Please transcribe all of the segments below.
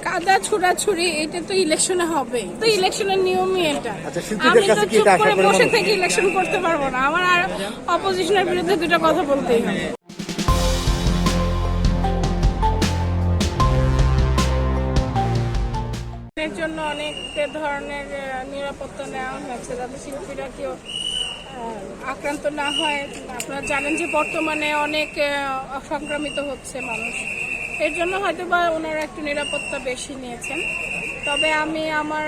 কাদা ছোড়াছুড়ি এটা তো ইলেকশনে হবে, তো ইলেকশনের নিয়মই এটা। আচ্ছা, আমি শিল্পীদের তো কাছে কি চুপ এটা আশা করে করে বসে মনে থেকে ইলেকশন করতে পারবো না, আমার আর অপোজিশনের বিরুদ্ধে দুটো কথা বলতেই হবে। এর জন্য অনেক ধরনের নিরাপত্তা নেওয়া হয়েছে যাতে শিল্পীরা কেউ আক্রান্ত না হয়। আপনারা জানেন যে বর্তমানে অনেক সংক্রামিত হচ্ছে মানুষ, এর জন্য হয়তো বা ওনারা একটু নিরাপত্তা বেশি নিয়েছেন। তবে আমি আমার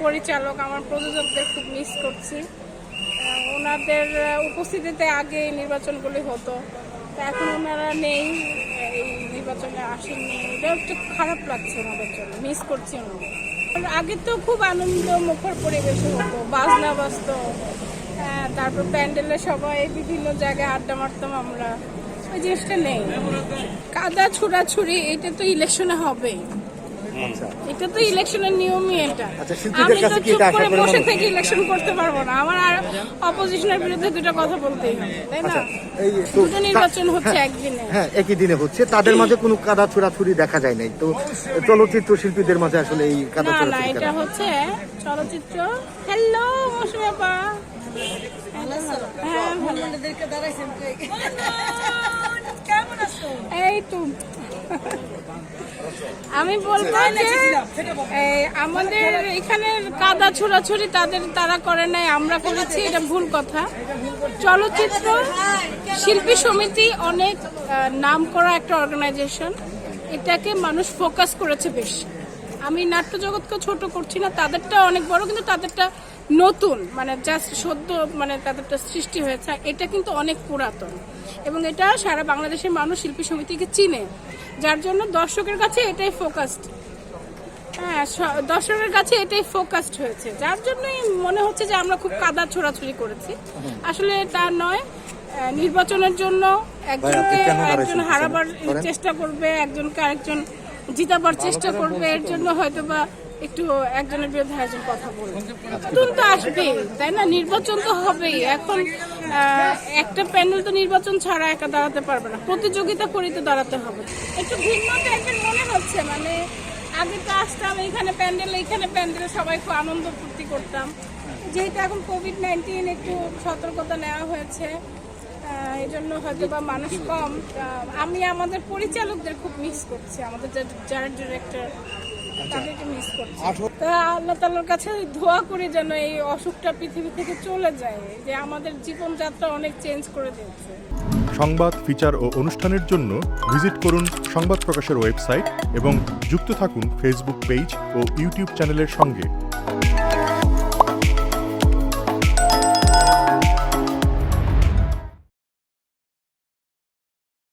পরিচালক, আমার প্রযোজকদের খুব মিস করছি। ওনাদের উপস্থিতিতে আগে নির্বাচনগুলি হতো, এখন ওনারা নেই, এই নির্বাচনে আসেননি, এটা একটু খারাপ লাগছে ওনাদের জন্য, মিস করছি ওনাদের। আগে তো খুব আনন্দ মুখর পরিবেশে হতো, বাজনা বাজতো, তারপর প্যান্ডেলে সবাই বিভিন্ন জায়গায় আড্ডা মারতাম আমরা, ওই জিনিসটা নেই। কাদা ছোড়াছুড়ি এটা তো ইলেকশনে হবেই, এটা তো ইলেকশনের নিয়মই এটা। আমি তো চুপ করে বসে থেকে ইলেকশন করতে পারবো না, আমার আর অপোজিশনের বিরুদ্ধে দুটো কথা বলতেই হবে, তাই না? দুটো নির্বাচন হচ্ছে একদিনে, হ্যাঁ একই দিনে হচ্ছে, তাদের মাঝে কোনো কাদা ছোড়াছুড়ি দেখা যায় নাই। তো চলচ্চিত্র শিল্পীদের মাঝে আসলে এই কাদা না না, ছোড়াছুড়ি এটা হচ্ছে চলচ্চিত্র। হ্যালো মৌসুমী আপা, এই তো আমি বলবো যে আমাদের এখানে কাদা ছোড়াছুড়ি তারা করে নাই, আমরা করেছি, এটা ভুল কথা। চলচ্চিত্র শিল্পী সমিতি অনেক নাম করা একটা অর্গানাইজেশন, এটাকে মানুষ ফোকাস করেছে বেশি। আমি নাট্য জগৎকে ছোট করছি না, তাদেরটা অনেক বড়, কিন্তু তাদেরটা নতুন, মানে জাস্ট সদ্য মানে তাদেরটা সৃষ্টি হয়েছে, এটা কিন্তু অনেক পুরাতন এবং এটা সারা বাংলাদেশের মানুষ শিল্পী সমিতিকে চিনে, যার জন্য দর্শকের কাছে এটাই ফোকাসড। হ্যাঁ, দর্শকের কাছে এটাই ফোকাসড হয়েছে, যার জন্যই মনে হচ্ছে যে আমরা খুব কাদা ছোড়াছুড়ি করেছি। আসলে তা নয়, নির্বাচনের জন্য একজন হারাবার চেষ্টা করবে, একজনকে আরেকজন জিতাবার চেষ্টা করবে, এর জন্য হয়তো বা একটু একজনের বিরুদ্ধে একজন কথা বলবে, নতুন তো আসবেই, তাই না? নির্বাচন তো হবেই। এখন একটা প্যানেল তো নির্বাচন ছাড়া একা দাঁড়াতে পারবে না, প্রতিযোগিতা করে তো দাঁড়াতে হবে। একটু ভিন্ন টাইপের মনে হচ্ছে, মানে আগে তো আসতাম এইখানে প্যান্ডেলে সবাই খুব আনন্দ ফুর্তি করতাম, যেহেতু এখন কোভিড-19 একটু সতর্কতা নেওয়া হয়েছে, এই জন্য হয়তো বা মানুষ কম। আমি আমাদের পরিচালকদের খুব মিস করছি, আমাদের যারা ডিরেক্টর তাদেরকে মিস করছি। তা আল্লাহ তাআলার কাছে দোয়া করি যেন এই অসুখটা পৃথিবী থেকে চলে যায়, যে আমাদের জীবনযাত্রা অনেক চেঞ্জ করে দিয়েছে। সংবাদ, ফিচার ও অনুষ্ঠানের জন্য ভিজিট করুন সংবাদ প্রকাশের ওয়েবসাইট এবং যুক্ত থাকুন ফেসবুক পেজ ও ইউটিউব চ্যানেলের সঙ্গে।